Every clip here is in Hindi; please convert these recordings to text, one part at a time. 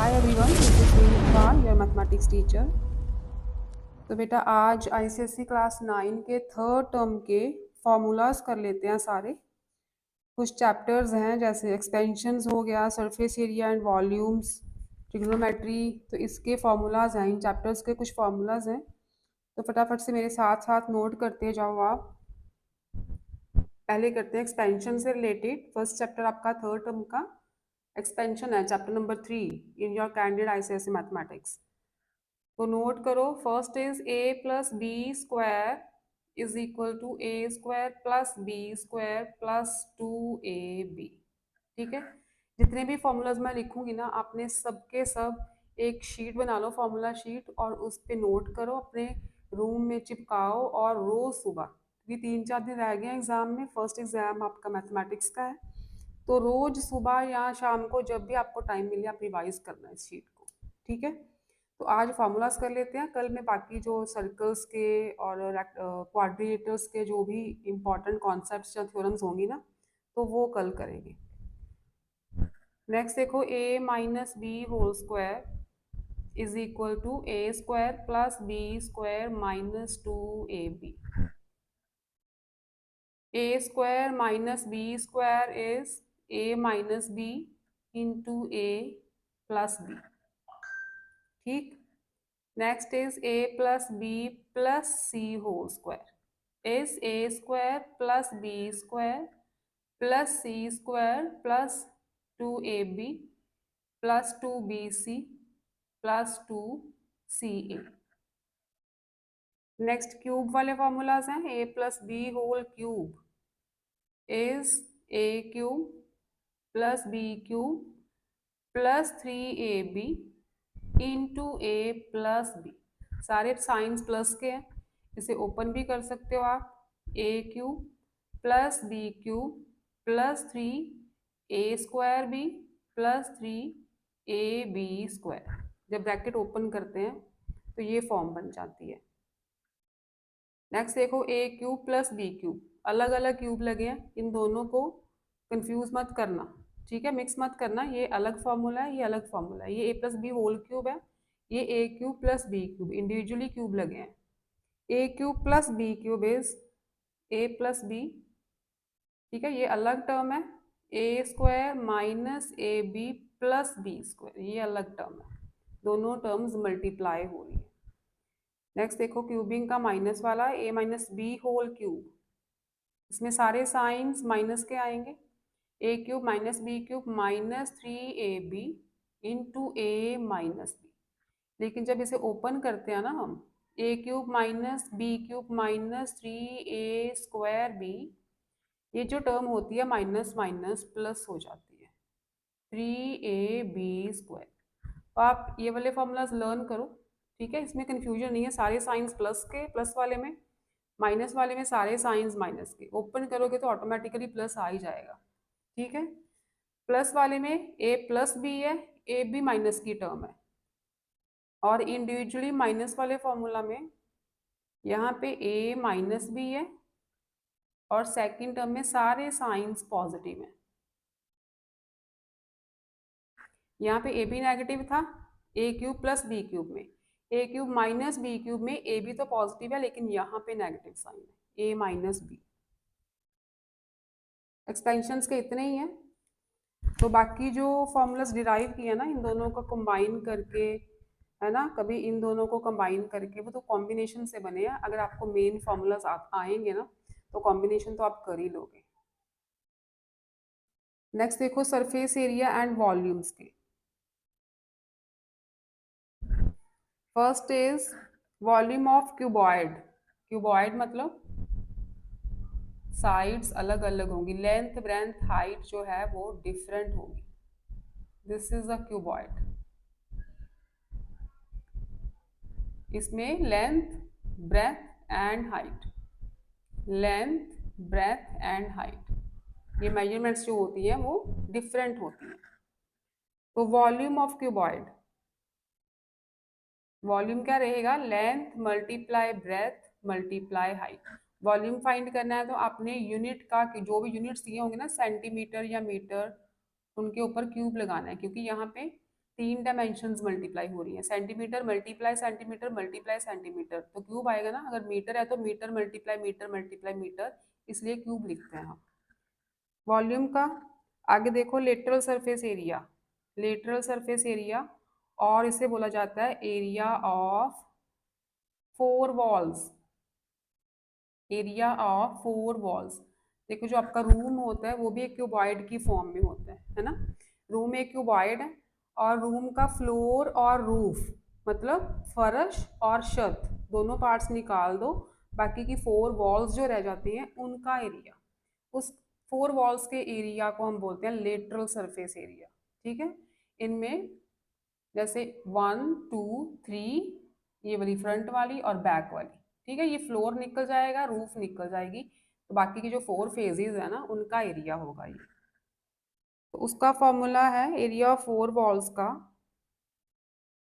Hi everyone, this is Neha, your mathematics teacher. तो बेटा आज आईसीएसई क्लास 9 के थर्ड टर्म के फॉर्मूलाज कर लेते हैं सारे। कुछ चैप्टर्स हैं जैसे एक्सपेंशंस हो गया, surface area and volumes, trigonometry. तो इसके फॉर्मूलाज हैं, इन चैप्टर्स के कुछ फॉर्मूलाज हैं। तो फटाफट से मेरे साथ साथ नोट करते जाओ आप। पहले करते हैं एक्सपेंशन से रिलेटेड। फर्स्ट चैप्टर आपका थर्ड टर्म का एक्सपेंशन है, chapter number 3 in your candidate ICSE mathematics. तो नोट करो, first is a plus B square is equal to A square plus B square plus 2ab। ठीक है, जितने भी फॉर्मूलाज मैं लिखूंगी ना, आपने सबके सब एक शीट बना लो, फॉर्मूला शीट, और उस पे नोट करो, अपने रूम में चिपकाओ। और रोज सुबह, क्योंकि 3-4 दिन रह गए एग्जाम में, फर्स्ट एग्जाम आपका मैथमेटिक्स का है, तो रोज सुबह या शाम को जब भी आपको टाइम मिले आप रिवाइज करना इस शीट को। ठीक है, तो आज फार्मूलाज कर लेते हैं, कल मैं बाकी जो सर्कल्स के और क्वाड्रिलेटर्स के जो भी इंपॉर्टेंट कॉन्सेप्ट्स या थ्योरम्स होंगी ना, तो वो कल करेंगे। नेक्स्ट देखो, a minus B whole square is equal to A square plus B square minus 2ab। a square minus B square is a minus B into a plus B. ठीक, next is a plus B plus C whole square is a square plus B square plus C square plus 2ab plus 2bc plus 2ca। Next cube वाले फॉर्मूलाज हैं, a plus B whole cube is a cube plus b cube plus 3ab into a plus b. सारे साइंस प्लस के हैं, इसे ओपन भी कर सकते हो आप। a cube plus b cube plus 3a square b plus 3ab square. जब ब्रैकेट ओपन करते हैं तो ये फॉर्म बन जाती है। नेक्स्ट देखो, a cube plus b cube, अलग अलग क्यूब लगे हैं, इन दोनों को कंफ्यूज मत करना। ठीक है, मिक्स मत करना, ये अलग फॉर्मूला है, ये अलग फॉर्मूला है। ये a plus B whole cube है, ये a cube plus b cube, individually cube लगे हैं। a cube plus b cube is a plus B. ठीक है, ये अलग टर्म है। a square minus a b plus B square, ये अलग टर्म है, दोनों टर्म्स मल्टीप्लाई हो रही है। नेक्स्ट देखो, क्यूबिंग का माइनस वाला, a minus B whole cube, इसमें सारे साइंस माइनस के आएंगे। a cube minus b cube minus 3ab into a minus b. लेकिन जब इसे ओपन करते हैं ना हम, a cube minus b cube minus 3a square b, ये जो टर्म होती है माइनस माइनस प्लस हो जाती है, 3ab स्क्वायर। तो आप ये वाले फॉर्मूलाज लर्न करो। ठीक है, इसमें कंफ्यूजन नहीं है, सारे साइंस प्लस के, प्लस वाले में, माइनस वाले में सारे साइंस माइनस के। ओपन करोगे तो ऑटोमेटिकली प्लस आ ही जाएगा। ठीक है, प्लस वाले में a प्लस बी है, a भी माइनस की टर्म है, और इंडिविजुअली माइनस वाले फॉर्मूला में यहाँ पे a माइनस बी है और सेकंड टर्म में सारे साइंस पॉजिटिव हैं। यहाँ पे a भी नेगेटिव था, a cube plus b cube में, a cube minus b cube में a भी तो पॉजिटिव है, लेकिन यहाँ पे नेगेटिव साइन है, a माइनस बी। एक्सपेंशंस के इतने ही हैं। तो बाकी जो फॉर्मूलाज डिराइव किए ना, इन दोनों को कंबाइन करके, है ना, कभी इन दोनों को कंबाइन करके, वो तो कॉम्बिनेशन से बने हैं। अगर आपको मेन फॉर्मूलाज आएंगे ना, तो कॉम्बिनेशन तो आप कर ही लोगे। नेक्स्ट देखो, सरफेस एरिया एंड वॉल्यूम्स के। First is volume of cuboid. Cuboid मतलब साइड्स अलग अलग होंगी, लेंथ ब्रेंथ हाइट जो है वो डिफरेंट होगी। This is a cuboid. इसमें length breadth and height, length breadth and height, ये मेजरमेंट्स जो होती हैं वो डिफरेंट होती हैं। तो वॉल्यूम ऑफ क्यूबॉइड, वॉल्यूम क्या रहेगा, length multiply breath multiply height. Volume find करना है तो आपने यूनिट का, जो भी यूनिट्स दिए होंगे ना, सेंटीमीटर या मीटर, उनके ऊपर क्यूब लगाना है, क्योंकि यहाँ पे 3 डायमेंशंस मल्टीप्लाई हो रही हैं, centimetre multiply centimetre multiply centimetre, तो क्यूब आएगा ना। अगर मीटर है तो metre multiply metre multiply metre, इसलिए क्यूब लिखते हैं हम। वॉल्यूम का आगे देखो, lateral surface area, lateral surface area, और इसे बोला जाता है area of 4 walls, area of 4 walls. देखो जो आपका रूम होता है वो भी एक क्यूबॉइड की फॉर्म में होता है ना। रूम एक क्यूबॉइड है, और रूम का फ्लोर और रूफ, मतलब फर्श और छत, दोनों पार्ट्स निकाल दो, बाकी की 4 वॉल्स जो रह जाती हैं उनका एरिया, उस 4 वॉल्स के एरिया को हम बोलते हैं लेटरल सरफेस एरिया। ठीक है, इनमें जैसे 1 2 3, ये वाली फ्रंट वाली और बैक वाली, ठीक है, ये फ्लोर निकल जाएगा, रूफ निकल जाएगी, तो बाकी की जो 4 फेजेस है ना उनका एरिया होगा ये। तो उसका फॉर्मूला है एरिया ऑफ 4 वॉल्स का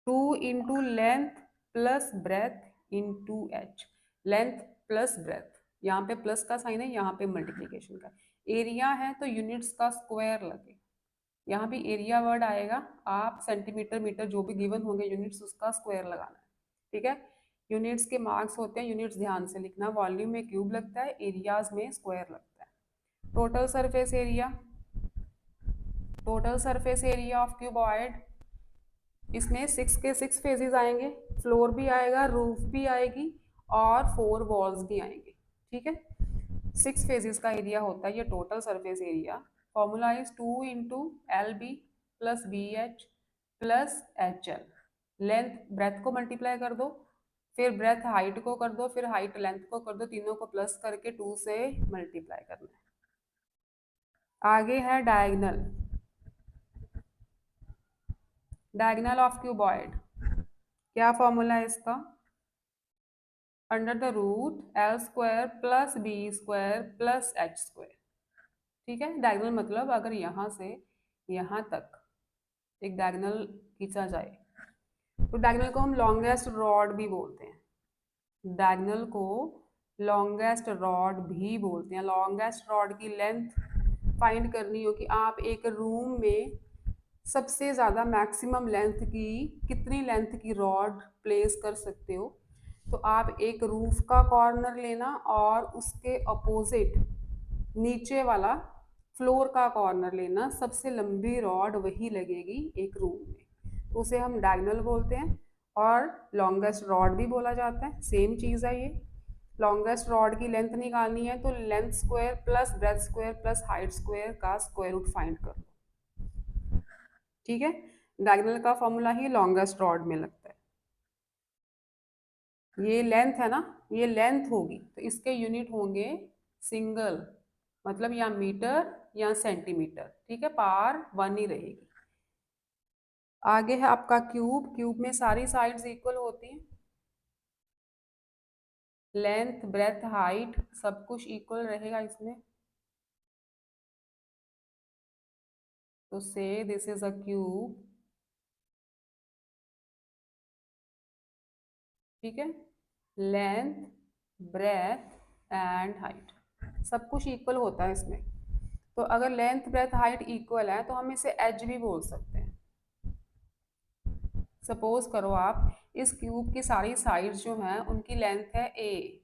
2 into length plus breadth into H. Length plus breadth, यहाँ पे प्लस का साइन है, यहाँ पे मल्टीप्लीकेशन का। एरिया है तो यूनिट्स का स्क्वायर लगे, यहाँ भी एरिया वर्ड आएगा, आप सेंटीमीटर मीटर जो भी गिवन होंगे यूनिट्स, उसका स्क्वायर लगाना है। ठीक है, यूनिट्स के मार्क्स होते हैं, यूनिट्स ध्यान से लिखना। वॉल्यूम में क्यूब लगता है, एरियाज में स्क्वायर लगता है। Total surface area, total surface area of cuboid, इसमें 6 के 6 फेजेस आएंगे, फ्लोर भी आएगा, रूफ भी आएगी, और 4 वॉल्स भी आएंगे। ठीक है, 6 फेजेस का एरिया होता है ये total surface area. Formula is 2 into l b plus b h plus h l. Length breadth को मल्टीप्लाई कर दो, फिर ब्रेथ हाइट को कर दो, फिर हाइट लेंथ को कर दो, तीनों को प्लस करके 2 से मल्टीप्लाई करना है। आगे है डायगनल, डायगनल ऑफ क्यूबॉइड, क्या फॉर्मूला है इसका? Under the root l square plus B square plus h square. ठीक है, डायगनल मतलब अगर यहाँ से यहाँ तक एक डायगनल खींचा जाए, तो डायगनल को हम लॉन्गेस्ट रॉड भी बोलते हैं, डायगनल को लॉन्गेस्ट रॉड भी बोलते हैं। लॉन्गेस्ट रॉड की लेंथ फाइंड करनी हो कि आप एक रूम में सबसे ज़्यादा मैक्सिमम लेंथ की कितनी लेंथ की रॉड प्लेस कर सकते हो, तो आप एक रूफ का कॉर्नर लेना और उसके अपोजिट नीचे वाला फ्लोर का कॉर्नर लेना, सबसे लंबी रॉड वही लगेगी एक रूम में, तो उसे हम डायगोनल बोलते हैं, और लॉन्गेस्ट रॉड भी बोला जाता है, सेम चीज़ है ये। लॉन्गेस्ट रॉड की लेंथ निकालनी है तो length square plus breadth square plus height square का स्क्वायर रूट फाइंड कर लो। ठीक है, डायगोनल का फॉर्मूला ही लॉन्गेस्ट रॉड में लगता है। ये लेंथ है ना, ये लेंथ होगी तो इसके यूनिट होंगे सिंगल, मतलब या मीटर या सेंटीमीटर। ठीक है, पावर 1 ही रहेगी। आगे है आपका क्यूब, क्यूब में सारी साइड्स इक्वल होती हैं, लेंथ ब्रेथ हाइट सब कुछ इक्वल रहेगा इसमें, तो say this is a cube. ठीक है, लेंथ ब्रेथ एंड हाइट सब कुछ इक्वल होता है इसमें, तो अगर लेंथ ब्रेथ हाइट इक्वल है तो हम इसे एज भी बोल सकते हैं। सपोज करो आप इस क्यूब की सारी साइड्स जो हैं उनकी लेंथ है ए,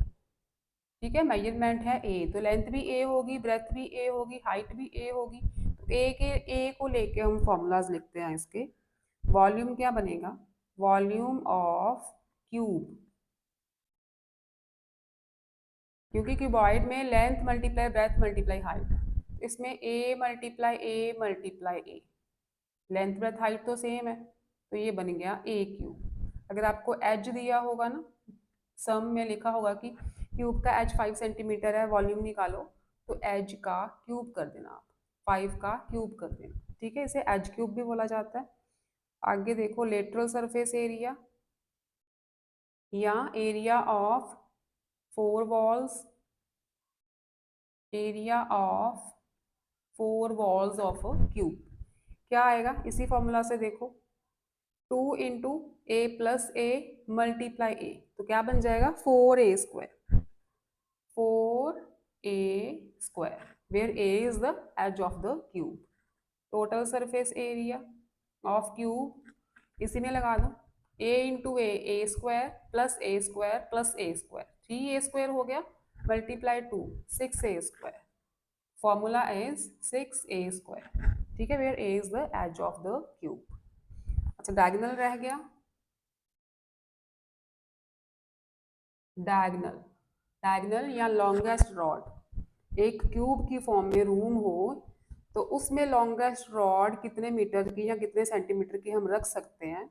ठीक है, मेजरमेंट है ए, तो लेंथ भी ए होगी, ब्रेथ भी ए होगी, हाइट भी ए होगी, तो ए को लेके हम फॉर्मूलाज लिखते हैं इसके। वॉल्यूम क्या बनेगा? वॉल्यूम ऑफ क्यूब, क्योंकि क्यूबॉइड में length multiply breath multiply height, इसमें ए मल्टीप्लाई ए, लेंथ ब्रेथ हाइट तो सेम है, तो ये बन गया ए क्यूब। अगर आपको एज दिया होगा ना, सम में लिखा होगा कि क्यूब का एज 5 सेंटीमीटर है, वॉल्यूम निकालो, तो एज का क्यूब कर देना आप, 5 का क्यूब कर देना। ठीक है, इसे एज क्यूब भी बोला जाता है। आगे देखो लेटरल सरफेस एरिया, या area of 4 walls, area of 4 walls of cube क्या आएगा इसी फॉर्मूला से देखो, 2 into a plus a multiply a, तो क्या बन जाएगा 4a square, 4a square, where a is the edge of the cube. Total surface area, of cube इसी में लगा दो, a into a square plus a square plus a square, 3a² हो गया, multiply 2 6a², formula is 6a²। ठीक है, where a is the edge of the cube. अच्छा, डायगोनल रह गया, डायगोनल, डायगोनल या लॉन्गेस्ट रॉड। एक क्यूब की फॉर्म में रूम हो तो उसमें लॉन्गेस्ट रॉड कितने मीटर की या कितने सेंटीमीटर की हम रख सकते हैं,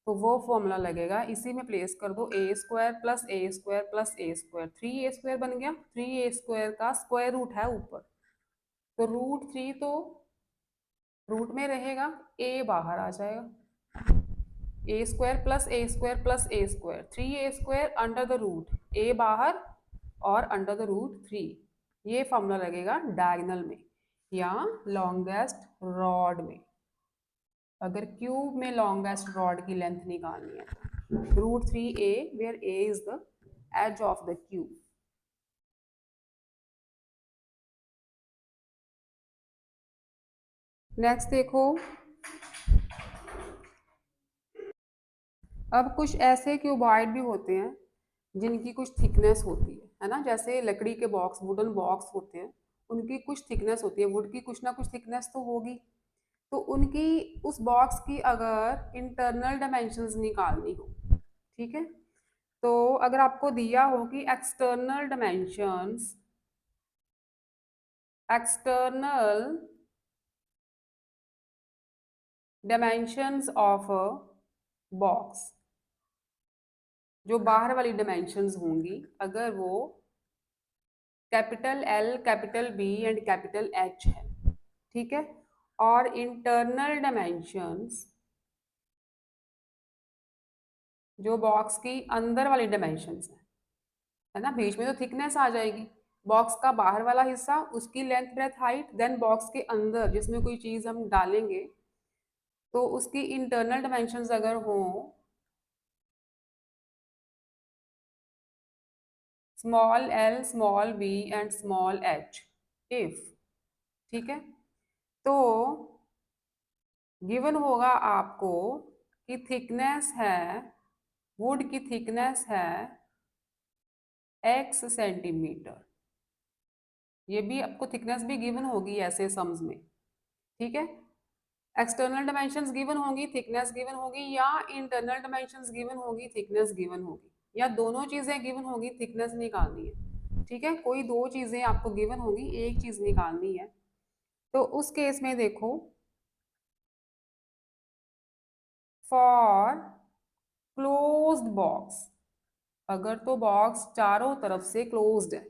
तो वो फॉर्मूला लगेगा, इसी में प्लेस कर दो, a² प्लस a² प्लस a², 3a² बन गया, 3a² का स्क्वायर रूट है ऊपर, तो √3 तो रूट में रहेगा, a बाहर आ जाएगा, a² प्लस a² प्लस a², 3a² under the root, a बाहर और अंडर द रूट 3, ये फॉर्मूला लगेगा डायगोनल में या लॉन्गेस्ट रॉड में। अगर क्यूब में लॉन्गेस्ट रॉड की लेंथ निकालनी है तो √3a, where a is the edge of the cube. Next देखो, अब कुछ ऐसे क्यूबॉइड भी होते हैं जिनकी कुछ थिकनेस होती है ना, जैसे लकड़ी के बॉक्स, वुडन बॉक्स होते हैं, उनकी कुछ थिकनेस होती है, वुड की कुछ ना कुछ थिकनेस तो होगी, तो उनकी उस बॉक्स की अगर इंटरनल डायमेंशंस निकालनी हो, ठीक है, तो अगर आपको दिया हो कि external dimensions of a box, जो बाहर वाली डायमेंशंस होंगी, अगर वो capital L, capital B and capital H है, ठीक है, और इंटरनल डायमेंशंस जो बॉक्स की अंदर वाली डायमेंशंस है ना, बीच में तो थिकनेस आ जाएगी, बॉक्स का बाहर वाला हिस्सा, उसकी length breadth height, then box के अंदर जिसमें कोई चीज हम डालेंगे तो उसकी इंटरनल डायमेंशंस अगर हो small l, small b and small h, if, ठीक है, तो गिवन होगा आपको कि थिकनेस है, वुड की थिकनेस है x सेंटीमीटर, ये भी आपको थिकनेस भी गिवन होगी ऐसे सम्स में, ठीक है, एक्सटर्नल डायमेंशंस गिवन होगी, थिकनेस गिवन होगी, या इंटरनल डायमेंशंस गिवन होगी, थिकनेस गिवन होगी, या दोनों चीजें गिवन होगी, थिकनेस निकालनी है, ठीक है, कोई दो चीजें आपको गिवन होगी, एक चीज निकालनी है, तो उस केस में देखो, फॉर क्लोज्ड बॉक्स, अगर तो बॉक्स चारों तरफ से क्लोज्ड है,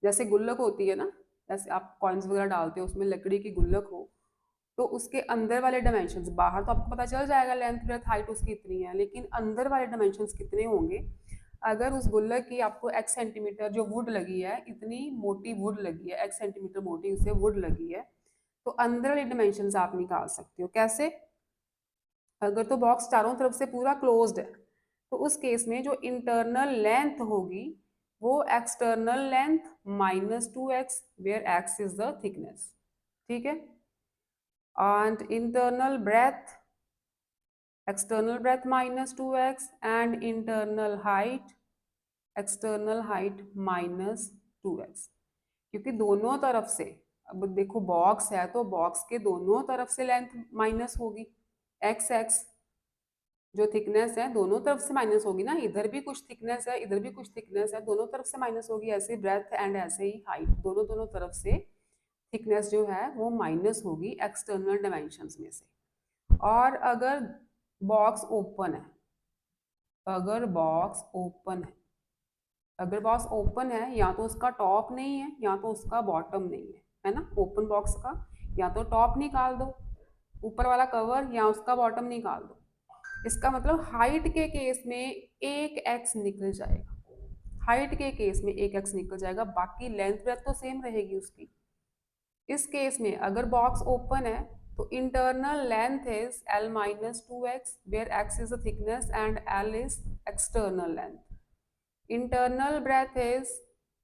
जैसे गुल्लक होती है ना, जैसे आप कॉइन्स वगैरह डालते हो उसमें लकड़ी की गुल्लक हो, तो उसके अंदर वाले डायमेंशंस, बाहर तो आपको पता चल जाएगा लेंथ ब्रेथ हाइट उसकी इतनी है, लेकिन अंदर वाले डायमेंशंस कितने होंगे, अगर उस गुल्लक की आपको x सेंटीमीटर जो वुड लगी है, इतनी मोटी वुड लगी है, x सेंटीमीटर मोटी उसे वुड लगी है, तो अंदर वाले डायमेंशंस आप निकाल सकते हो, कैसे, अगर तो बॉक्स चारों तरफ से पूरा क्लोज्ड है तो उस केस में जो इंटरनल लेंथ होगी वो external length -2x, where x is the thickness, ठीक है, and internal breadth, external breadth -2x, and external height -2x, क्योंकि दोनों तरफ से, अब देखो बॉक्स है तो बॉक्स के दोनों तरफ से लेंथ माइनस होगी, x जो थिकनेस है दोनों तरफ से माइनस होगी ना, इधर भी कुछ थिकनेस है, इधर भी कुछ थिकनेस है, दोनों तरफ से माइनस होगी, ऐसे ब्रेथ एंड ऐसे ही हाइट, दोनों दोनों तरफ से थिकनेस जो है वो माइनस होगी एक्सटर्नल डायमेंशंस में से। और अगर बॉक्स ओपन है, अगर बॉक्स ओपन है, अगर बॉक्स ओपन है, या तो उसका टॉप नहीं है या तो उसका बॉटम नहीं है ना, ओपन बॉक्स का या तो टॉप निकाल दो ऊपर वाला कवर, या उसका बॉटम निकाल दो, इसका मतलब हाइट के केस में एक x निकल जाएगा, हाइट के केस में एक x निकल जाएगा, बाकी लेंथ ब्रेथ तो सेम रहेगी उसकी। इस केस में अगर बॉक्स ओपन है तो internal length is L-2x, where x is the thickness and L is external length. Internal breadth is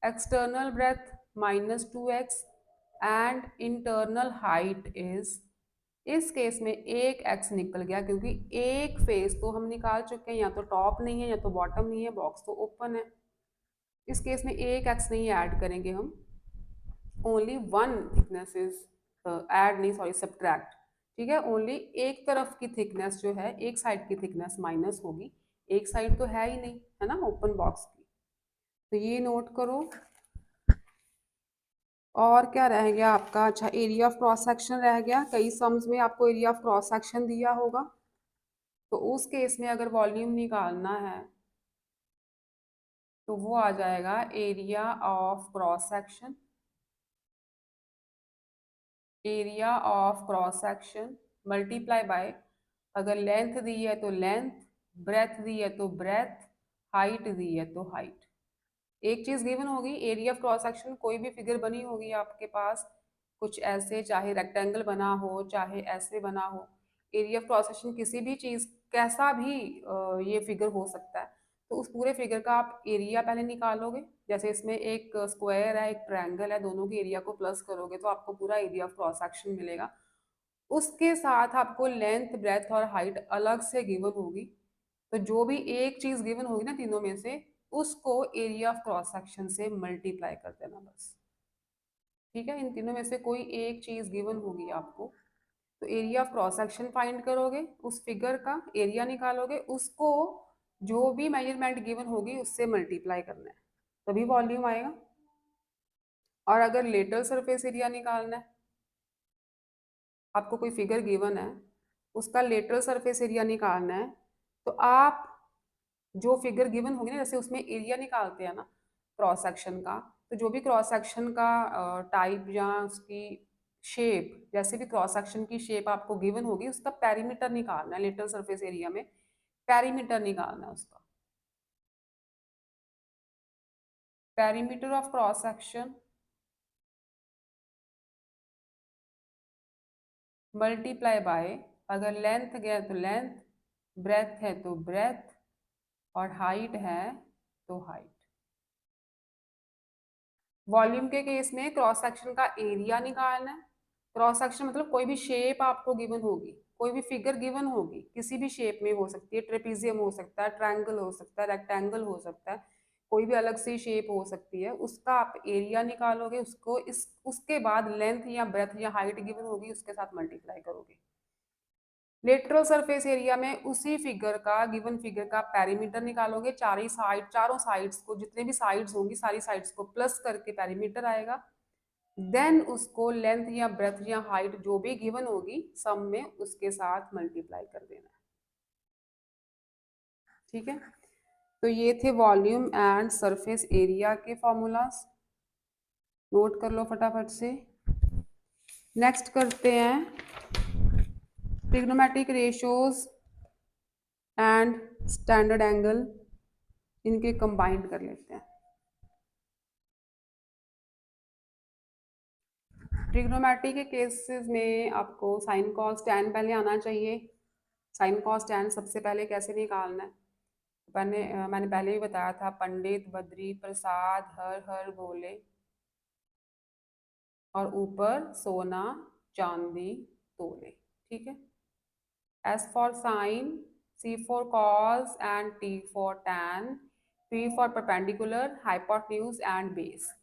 external breadth -2x and internal height is इस केस में एक एक्स निकल गया, क्योंकि एक फेस तो हम निकाल चुके हैं, या तो टॉप नहीं है या तो बॉटम नहीं है, बॉक्स तो ओपन है। इस केस में एक एक्स नहीं ऐड करेंगे हम, only one thickness is add नहीं, सॉरी सब्ट्रैक्ट। ठीक है, ओनली एक तरफ की थिकनेस जो है, एक साइड की थिकनेस माइनस होगी, एक साइड तो है ही नहीं, है ना, ओपन बॉक्स की। तो ये नोट करो। और क्या रह गया आपका? अच्छा, एरिया ऑफ क्रॉस सेक्शन रह गया। कई सम्स में आपको एरिया ऑफ क्रॉस सेक्शन दिया होगा, तो उस केस में अगर वॉल्यूम निकालना है तो वो आ जाएगा area of cross section, area of cross section multiply by, अगर लेंथ दी है तो लेंथ, ब्रेथ दी है तो ब्रेथ, हाइट दी है तो हाइट। एक चीज गिवन होगी, एरिया ऑफ क्रॉस सेक्शन, कोई भी फिगर बनी होगी आपके पास, कुछ ऐसे, चाहे रेक्टेंगल बना हो चाहे ऐसे बना हो, एरिया ऑफ क्रॉस सेक्शन किसी भी चीज, कैसा भी ये फिगर हो सकता है, तो उस पूरे फिगर का आप एरिया पहले निकालोगे। जैसे इसमें एक स्क्वायर है, एक ट्रायंगल है, दोनों की एरिया को प्लस करोगे तो आपको पूरा एरिया ऑफ क्रॉस सेक्शन मिलेगा। उसके साथ आपको लेंथ, ब्रेथ और हाइट अलग से गिवन होगी। तो जो भी एक चीज गिवन होगी ना तीनों में से, उसको एरिया ऑफ क्रॉस सेक्शन से मल्टीप्लाई कर देना बस। ठीक है, इन तीनों में से कोई एक चीज गिवन होगी आपको, तो area of cross section find करोगे, उस फिगर का एरिया निकालोगे, उसको जो भी मेजरमेंट गिवन होगी उससे मल्टीप्लाई करना है, तभी वॉल्यूम आएगा। और अगर लेटरल सरफेस एरिया निकालना है, आपको कोई फिगर गिवन है, उसका लेटरल सरफेस एरिया निकालना है, तो आप जो फिगर गिवन होगी ना, जैसे उसमें एरिया निकालते हैं ना क्रॉस सेक्शन का, तो जो भी क्रॉस सेक्शन का टाइप या उसकी शेप, जैसे भी क्रॉस सेक्शन की शेप आपको गिवन होगी, उसका पेरीमीटर निकालना है। लेटरल सरफेस एरिया में पेरीमीटर निकालना है उसका, perimeter of cross section multiply by, अगर लेंथ गया तो लेंथ, ब्रेथ है तो ब्रेथ, और हाइट है तो हाइट। वॉल्यूम के केस में क्रॉस सेक्शन का एरिया निकालना है। क्रॉस सेक्शन मतलब कोई भी शेप आपको गिवन होगी, कोई भी फिगर गिवन होगी, किसी भी शेप में हो सकती है, ट्रेपीजियम हो सकता है, ट्रायंगल हो सकता है, रेक्टेंगल हो सकता है, कोई भी अलग सी शेप हो सकती है, उसका आप एरिया निकालोगे, उसको इस उसके बाद लेंथ या ब्रेथ या हाइट गिवन होगी उसके साथ मल्टीप्लाई करोगे। लेटरल सरफेस एरिया में उसी फिगर का, गिवन फिगर का पेरीमीटर निकालोगे, चारों साइड्स को, जितने भी साइड्स होंगी सारी साइड्स को प्लस करके पेरीमीटर आएगा। देन उसको लेंथ या ब्रेथ या हाइट जो भी गिवन होगी सम में, उसके साथ मल्टीप्लाई कर देना है। ठीक है, तो ये थे वॉल्यूम एंड सरफेस एरिया के फॉर्मूलाज, नोट कर लो फटाफट से। नेक्स्ट करते हैं trigonometric ratios and standard angle, इनके कंबाइंड कर लेते हैं। ट्रिग्नोमेट्री के केसेस में आपको साइन कॉस टैन पहले आना चाहिए। साइन कॉस टैन सबसे पहले कैसे निकालना है, मैंने पहले ही बताया था, पंडित बद्री प्रसाद हर हर बोले, और ऊपर सोना चांदी तोले। ठीक है, S for sine, C for cos and T for tan, P for perpendicular, hypotenuse and base.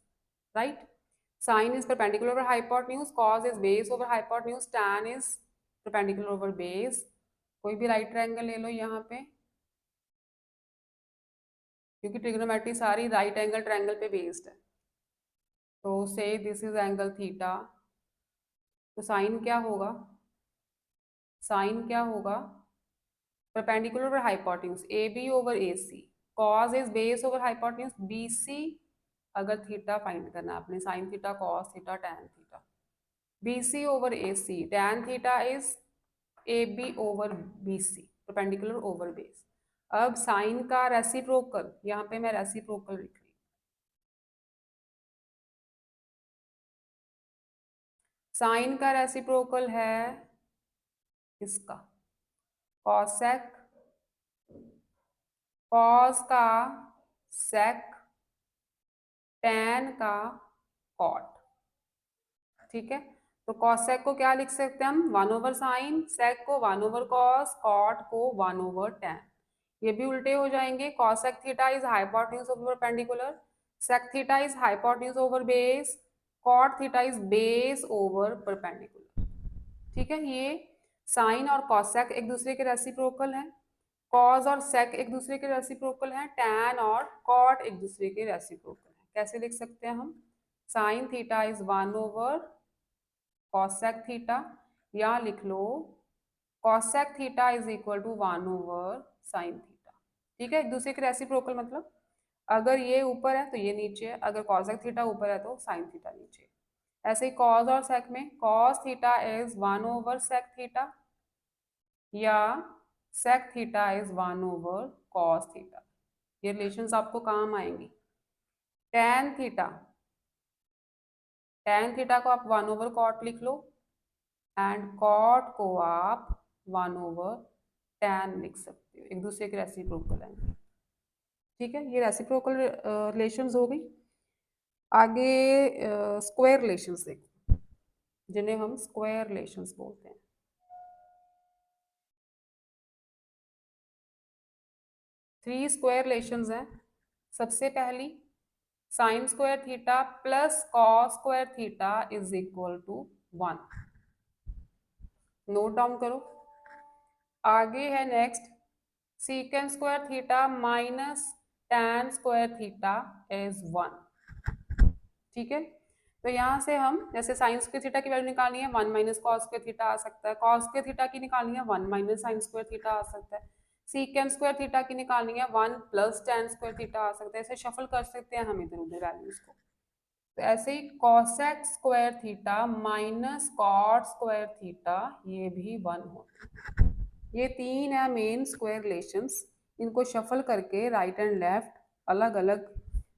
Right, sine is perpendicular over hypotenuse, cos is base over hypotenuse, tan is perpendicular over base। कोई भी राइट ट्रायंगल ले लो यहाँ पे, क्योंकि ट्रिग्नोमेट्री सारी राइट एंगल ट्रायंगल पे बेस्ड है। तो say this is angle theta, तो साइन क्या होगा, साइन क्या होगा, perpendicular over hypotenuse A B over A C, cos is base over hypotenuse B C. अगर थीटा फाइंड करना है आपने, sine theta cos theta tan theta, BC over AC, tan theta is AB over BC, perpendicular over base। अब साइन का रेसिप्रोकल, यहाँ पे मैं रेसिप्रोकल लिख रही हूँ, साइन का रेसिप्रोकल है इसका कॉसेक, कॉस का सेक, टैन का कॉट। ठीक है, तो कॉसेक को क्या लिख सकते हैं हम, 1/sin, सेक को 1/cos, कॉट को 1/tan। ये भी उल्टे हो जाएंगे, cosec theta is hypotenuse over perpendicular, sec theta is hypotenuse over base, cot theta is base over perpendicular. ठीक है, ये साइन और कॉसेक एक दूसरे के रेसिप्रोकल हैं, कॉज और सेक एक दूसरे के रेसिप्रोकल हैं, टैन और कॉट एक दूसरे के रेसिप्रोकल हैं। कैसे लिख सकते हैं हम, sine theta is 1/cosec theta, या लिख लो cosec theta is equal to 1/sin theta. ठीक है, एक दूसरे के रेसिप्रोकल मतलब अगर ये ऊपर है तो ये नीचे है, अगर cosec थीटा ऊपर है तो sin थीटा नीचे। ऐसे ही cos और sec में cos theta is 1/sec theta, या sec theta is 1/cos theta. ये रिलेशंस आपको काम आएंगी। tan थीटा, tan थीटा को आप 1/cot लिख लो, एंड कॉट को आप 1/tan लिख सकते हो, एक दूसरे के रेसिप्रोकल है। ठीक है, ये रेसिप्रोकल रिलेशंस हो गई। आगे स्क्वायर रिलेशंस देखो, जिन्हें हम स्क्वायर रिलेशंस बोलते हैं। थ्री स्क्वायर रिलेशंस हैं। सबसे पहली, sine square theta plus cos square theta is equal to 1। Note down करो। आगे है next, secant square theta minus tan square theta is 1। ठीक है, तो यहाँ से हम जैसे साइन स्क्वायर थीटा की वैल्यू निकालनी है 1 माइनस कॉस स्क्वायर थीटा आ सकता है, कॉस स्क्वायर थीटा की निकालनी है 1 माइनस साइन स्क्वायर थीटा आ सकता है, सीकेंड स्क्वायर थीटा की निकालनी है 1 प्लस टैन स्क्वायर थीटा आ सकता है। ऐसे शफल कर सकते हैं हम इधर उधर वैल्यूज को। तो ऐसे ही cosec square theta minus cot square theta ये भी 1 होता है। ये तीन है मेन स्क्वायर रिलेशंस। इनको शफल करके राइट एंड लेफ्ट अलग अलग,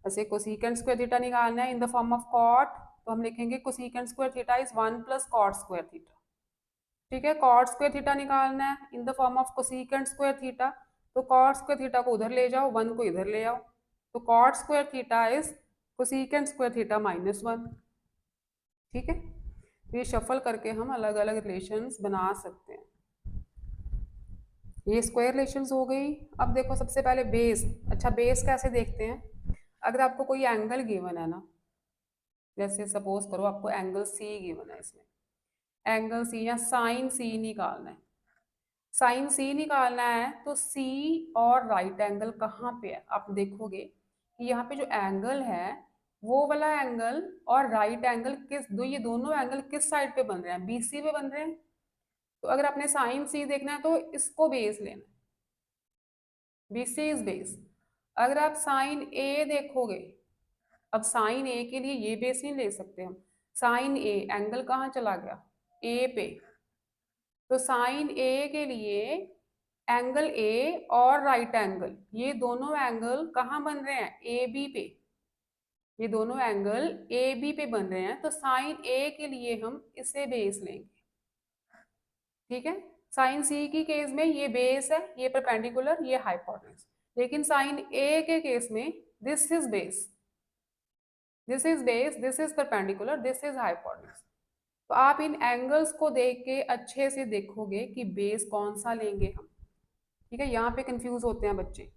ऐसे कोसेकेंट स्क्वायर थीटा निकालना है in the form of cot, तो हम लिखेंगे cosecant square theta is 1 plus cot square theta. ठीक है, कॉट स्क्वायर थीटा निकालना है in the form of cosecant square theta, तो कॉट स्क्वायर थीटा को उधर ले जाओ, 1 को इधर ले आओ, तो cot square theta is cosecant square theta minus 1। ठीक है, तो ये शफल करके हम अलग अलग रिलेशंस बना सकते हैं। ये स्क्वायर रिलेशंस हो गई। अब देखो सबसे पहले बेस। अच्छा, बेस कैसे देखते हैं, अगर आपको कोई एंगल गिवन है ना, जैसे सपोज करो आपको एंगल सी गिवन है, इसमें एंगल सी या साइन सी निकालना है, साइन सी निकालना है तो सी और राइट एंगल कहाँ पे है, आप देखोगे कि यहाँ पे जो एंगल है वो वाला एंगल और राइट एंगल किस दो, ये दोनों एंगल किस साइड पे बन रहे हैं, बीसी पे बन रहे हैं। तो अगर आपने साइन सी देखना है तो इसको बेस लेना है, बीसी इज बेस। अगर आप साइन ए देखोगे, अब साइन ए के लिए ये बेस नहीं ले सकते हम, साइन ए एंगल कहाँ चला गया, ए पे, तो साइन ए के लिए एंगल ए और राइट एंगल ये दोनों एंगल कहाँ बन रहे हैं, ए बी पे, ये दोनों एंगल ए बी पे बन रहे हैं, तो साइन ए के लिए हम इसे बेस लेंगे। ठीक है, साइन सी की केस में ये बेस है, ये परपेंडिकुलर, ये हाइपोटेन्यूज, लेकिन साइन ए के केस में this is base, this is base, this is perpendicular, this is hypotenuse. तो आप इन एंगल्स को देख के अच्छे से देखोगे कि बेस कौन सा लेंगे हम। ठीक है, यहाँ पे कंफ्यूज होते हैं बच्चे,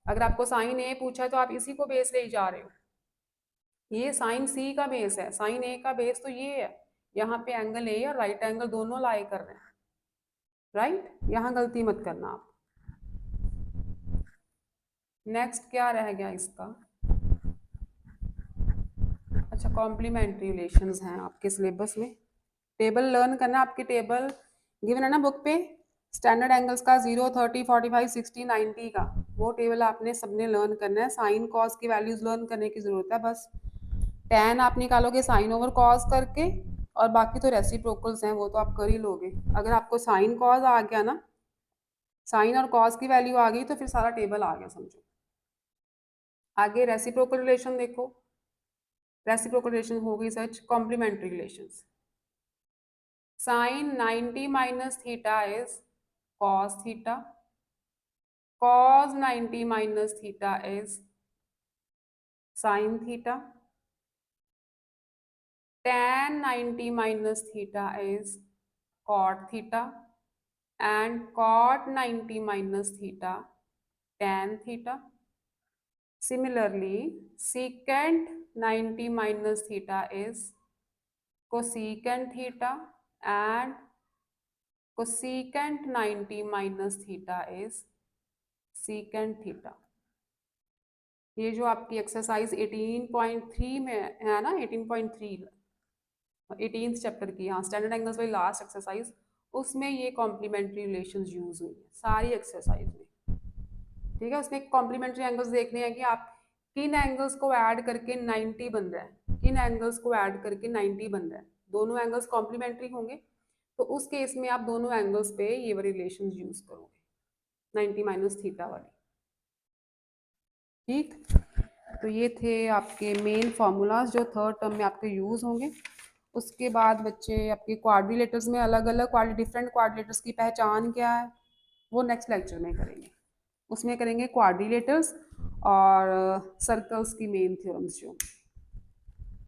अगर आपको साइन ए पूछा है तो आप इसी को बेस ले जा रहे हो, ये साइन सी का बेस है, साइन ए का बेस तो ये है, यहाँ पे एंगल ए और राइट एंगल दोनों लाई कर रहे हैं, राइट, यहाँ गलती मत करना आप। नेक्स्ट क्या रह गया इसका, अच्छा कॉम्प्लीमेंट्री रिलेशंस हैं आपके सिलेबस में, टेबल लर्न करना, आपकी टेबल गिवन है ना बुक पे, स्टैंडर्ड एंगल्स का 0, 30, 45, 60, 90 का, वो टेबल आपने सबने लर्न करना है। साइन कॉस की वैल्यूज लर्न करने की जरूरत है बस, टैन आप निकालोगे साइन ओवर कॉस करके, और बाकी तो रेसिप्रोकल्स हैं वो तो आप कर ही लोगे। अगर आपको साइन कॉस आ गया ना, साइन और कॉस की वैल्यू आ गई तो फिर सारा टेबल आ गया समझो। आगे रेसिप्रोकल रिलेशन देखो, रेसिप्रोकल रिलेशन हो गई such, complementary relations, sine 90 minus theta is cos theta, cos 90 minus theta is sin theta, tan 90 minus theta is cot theta and cot 90 minus theta tan theta. Similarly, secant 90 minus theta is cosecant theta and cosecant 90 minus theta is secant theta. ये जो आपकी एक्सरसाइज 18.3 में है ना, 18.3 18th चैप्टर की, हाँ स्टैंडर्ड एंगल्स वाली लास्ट एक्सरसाइज, उसमें ये कॉम्प्लीमेंट्री रिलेशंस यूज हुई है सारी एक्सरसाइज में। ठीक है, उसमें कॉम्प्लीमेंट्री एंगल्स देखने हैं कि आप किन एंगल्स को ऐड करके 90 बन रहा है, किन एंगल्स को ऐड करके 90 बन रहा है, दोनों एंगल्स कॉम्प्लीमेंट्री होंगे तो उस केस में आप दोनों एंगल्स पे ये वाली रिलेशंस यूज करोगे 90 माइनस थीटा वाली। ठीक, तो ये थे आपके मेन फार्मूलाज जो थर्ड टर्म में आपके यूज होंगे। उसके बाद बच्चे आपके क्वाड्रिलेटर्स में अलग अलग डिफरेंट क्वाड्रिलेटर्स की पहचान क्या है वो नेक्स्ट लेक्चर में करेंगे। उसमें करेंगे क्वाड्रिलेटर्स और सर्कल्स की मेन थ्योरम्स जो